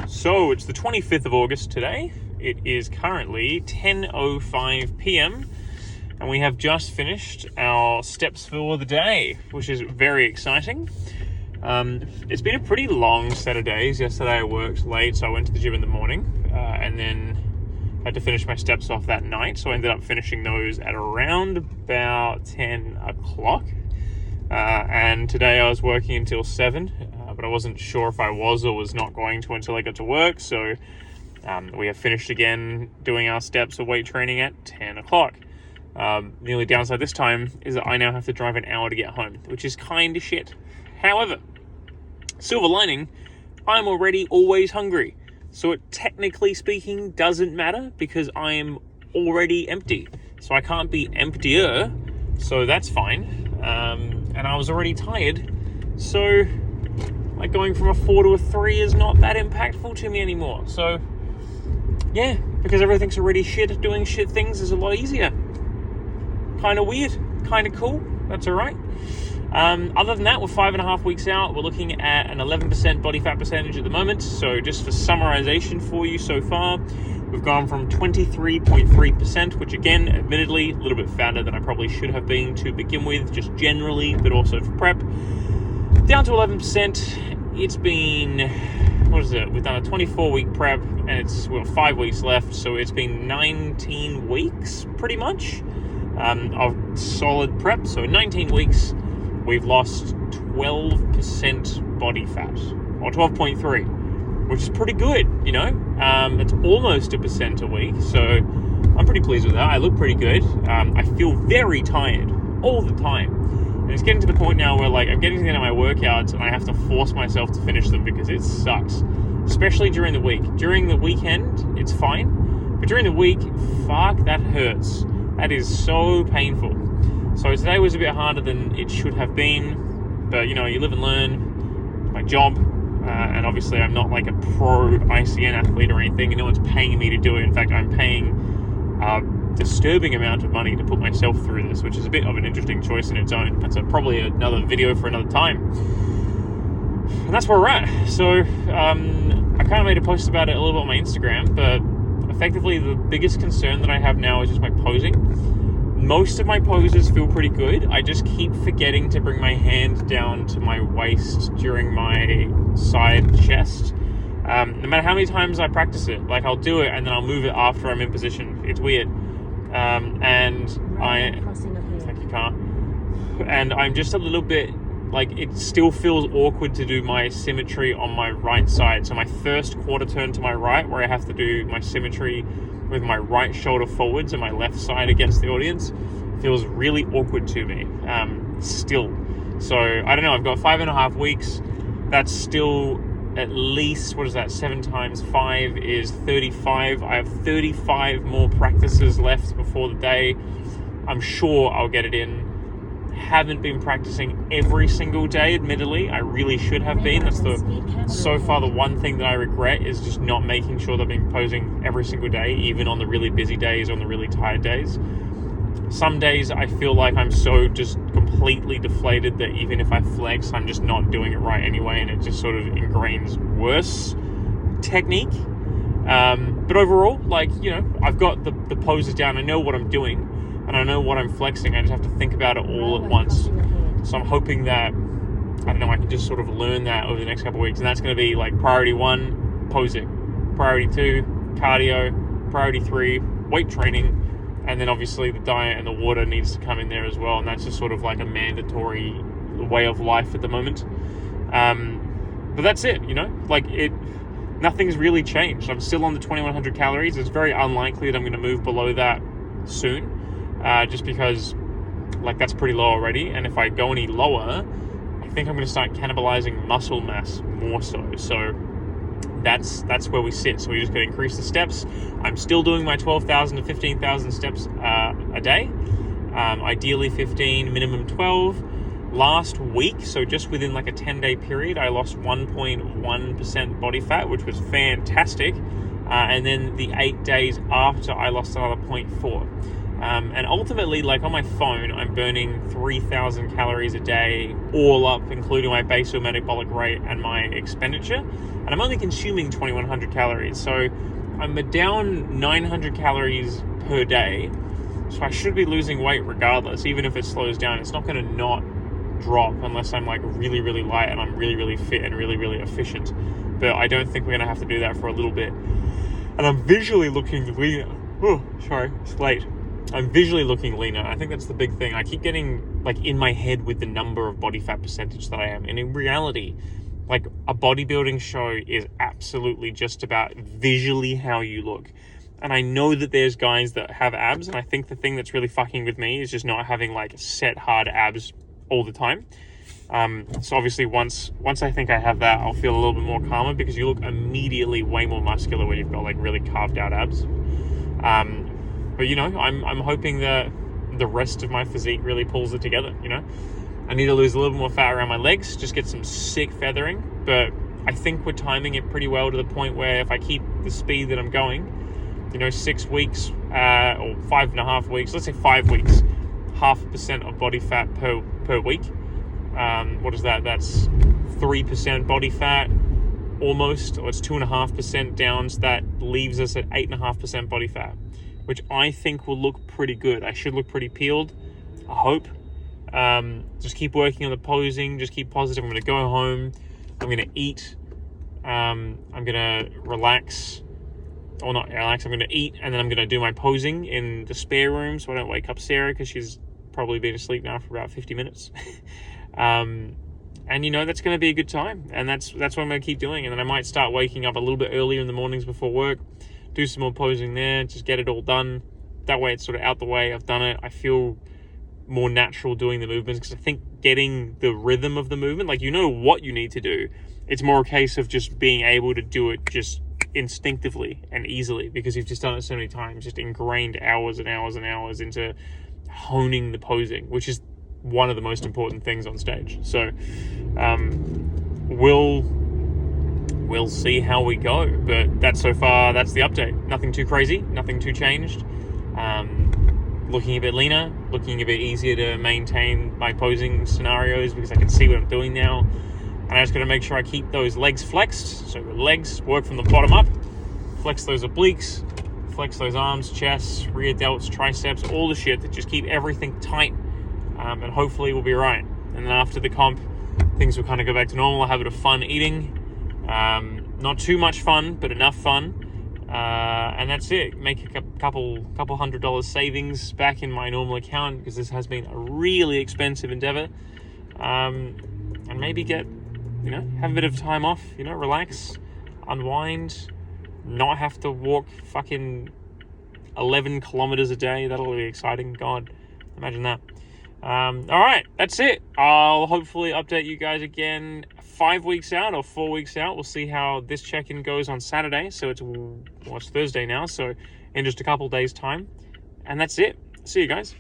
So it's the 25th of August today. It is currently 10:05 p.m. and we have just finished our steps for the day, which is very exciting. It's been a pretty long set of days. Yesterday I worked late, so I went to the gym in the morning and then had to finish my steps off that night. So I ended up finishing those at around about 10 o'clock. And today I was working until 7, but I wasn't sure if I was or was not going to until I got to work. So we have finished again doing our steps or weight training at 10 o'clock. The only downside this time is that I now have to drive an hour to get home, which is kind of shit. However, silver lining, I'm already always hungry. So it technically speaking doesn't matter because I am already empty. So I can't be emptier, so that's fine. And I was already tired, so like going from a 4 to a 3 is not that impactful to me anymore. So yeah, because everything's already shit, doing shit things is a lot easier. Kind of weird, kind of cool, that's alright. Other than that, we're 5.5 weeks out. We're looking at an 11% body fat percentage at the moment. So just for summarization for you so far, we've gone from 23.3%, which again, admittedly, a little bit fatter than I probably should have been to begin with, just generally, but also for prep, down to 11%. It's been, what is it? We've done a 24-week prep, and it's 5 weeks left, so it's been 19 weeks, pretty much, of solid prep. So 19 weeks, we've lost 12% body fat, or 12.3, which is pretty good, you know. It's almost 1% a week, so I'm pretty pleased with that. I look pretty good. I feel very tired all the time. And it's getting to the point now where like I'm getting to the end of my workouts and I have to force myself to finish them because it sucks. Especially during the week. During the weekend, it's fine. But during the week, fuck, that hurts. That is so painful. So today was a bit harder than it should have been. But, you know, you live and learn. My job. And obviously I'm not like a pro ICN athlete or anything. No one's paying me to do it. In fact, I'm paying a disturbing amount of money to put myself through this, which is a bit of an interesting choice in its own. That's probably another video for another time. And that's where we're at. So I kind of made a post about it a little bit on my Instagram, but effectively the biggest concern that I have now is just my posing. Most of my poses feel pretty good. I just keep forgetting to bring my hand down to my waist during my side chest. No matter how many times I practice it, like I'll do it and then I'll move it after I'm in position. It's weird. And thank you, car. And I'm just a little bit, like, it still feels awkward to do my symmetry on my right side. So my first quarter turn to my right, where I have to do my symmetry with my right shoulder forwards and my left side against the audience, feels really awkward to me, still. So, I don't know, I've got 5.5 weeks. That's still at least, 7 times 5 is 35. I have 35 more practices left before the day. I'm sure I'll get it in. Haven't been practicing every single day, admittedly. I really should have been. That's so far the one thing that I regret is just not making sure that I've been posing every single day, even on the really busy days, on the really tired days. Some days I feel like I'm so just completely deflated that even if I flex, I'm just not doing it right anyway, and it just sort of ingrains worse technique. But overall, like, you know, I've got the poses down. I know what I'm doing, and I know what I'm flexing. I just have to think about it all at once. So I'm hoping that, I don't know, I can just sort of learn that over the next couple of weeks. And that's going to be like priority 1, posing. Priority 2, cardio. Priority 3, weight training. And then obviously the diet and the water needs to come in there as well. And that's just sort of like a mandatory way of life at the moment. But that's it, you know, like nothing's really changed. I'm still on the 2100 calories. It's very unlikely that I'm going to move below that soon. Just because like that's pretty low already. And if I go any lower, I think I'm going to start cannibalizing muscle mass more so. So that's where we sit. So we just got to increase the steps. I'm still doing my 12,000 to 15,000 steps a day. Ideally 15, minimum 12. Last week, so just within like a 10-day period, I lost 1.1% body fat, which was fantastic. And then the 8 days after, I lost another 0.4. And ultimately, like on my phone, I'm burning 3,000 calories a day, all up, including my basal metabolic rate and my expenditure. And I'm only consuming 2,100 calories. So I'm down 900 calories per day. So I should be losing weight regardless, even if it slows down. It's not going to not drop unless I'm like really, really light and I'm really, really fit and really, really efficient. But I don't think we're going to have to do that for a little bit. And I'm visually looking leaner. Oh, sorry, it's late. I'm visually looking leaner. I think that's the big thing. I keep getting like in my head with the number of body fat percentage that I am. And in reality, like a bodybuilding show is absolutely just about visually how you look. And I know that there's guys that have abs. And I think the thing that's really fucking with me is just not having like set hard abs all the time. So obviously once I think I have that, I'll feel a little bit more calmer, because you look immediately way more muscular when you've got like really carved out abs. But you know, I'm hoping that the rest of my physique really pulls it together. You know, I need to lose a little bit more fat around my legs, just get some sick feathering. But I think we're timing it pretty well to the point where if I keep the speed that I'm going, you know, 6 weeks or 5.5 weeks, let's say 5 weeks, 0.5% of body fat per week. What is that? That's 3% body fat almost, or it's 2.5% down. So that leaves us at 8.5% body fat, which I think will look pretty good. I should look pretty peeled, I hope. Just keep working on the posing, just keep positive. I'm going to go home, I'm going to eat, I'm going to relax, or not relax, I'm going to eat, and then I'm going to do my posing in the spare room so I don't wake up Sarah, because she's probably been asleep now for about 50 minutes. And you know, that's going to be a good time, and that's what I'm going to keep doing. And then I might start waking up a little bit earlier in the mornings before work, do some more posing there, just get it all done. That way it's sort of out the way. I've done it. I feel more natural doing the movements, because I think getting the rhythm of the movement, like, you know what you need to do. It's more a case of just being able to do it just instinctively and easily, because you've just done it so many times, just ingrained hours and hours and hours into honing the posing, which is one of the most important things on stage. So we'll see how we go, but that's so far, that's the update. Nothing too crazy, nothing too changed. Looking a bit leaner, looking a bit easier to maintain my posing scenarios, because I can see what I'm doing now. And I just got to make sure I keep those legs flexed. So the legs work from the bottom up, flex those obliques, flex those arms, chests, rear delts, triceps, all the shit, that just keep everything tight. And hopefully we'll be right. And then after the comp, things will kind of go back to normal. I'll have a bit of fun eating. Not too much fun, but enough fun. And that's it. Make a couple $100 savings back in my normal account, because this has been a really expensive endeavor. And maybe get, you know, have a bit of time off, you know, relax, unwind, not have to walk fucking 11 kilometers a day. That'll be exciting. God, imagine that. All right, that's it. I'll hopefully update you guys again 5 weeks out or 4 weeks out. We'll see how this check-in goes on Saturday. So it's Thursday now, so in just a couple days time. And that's it. See you guys.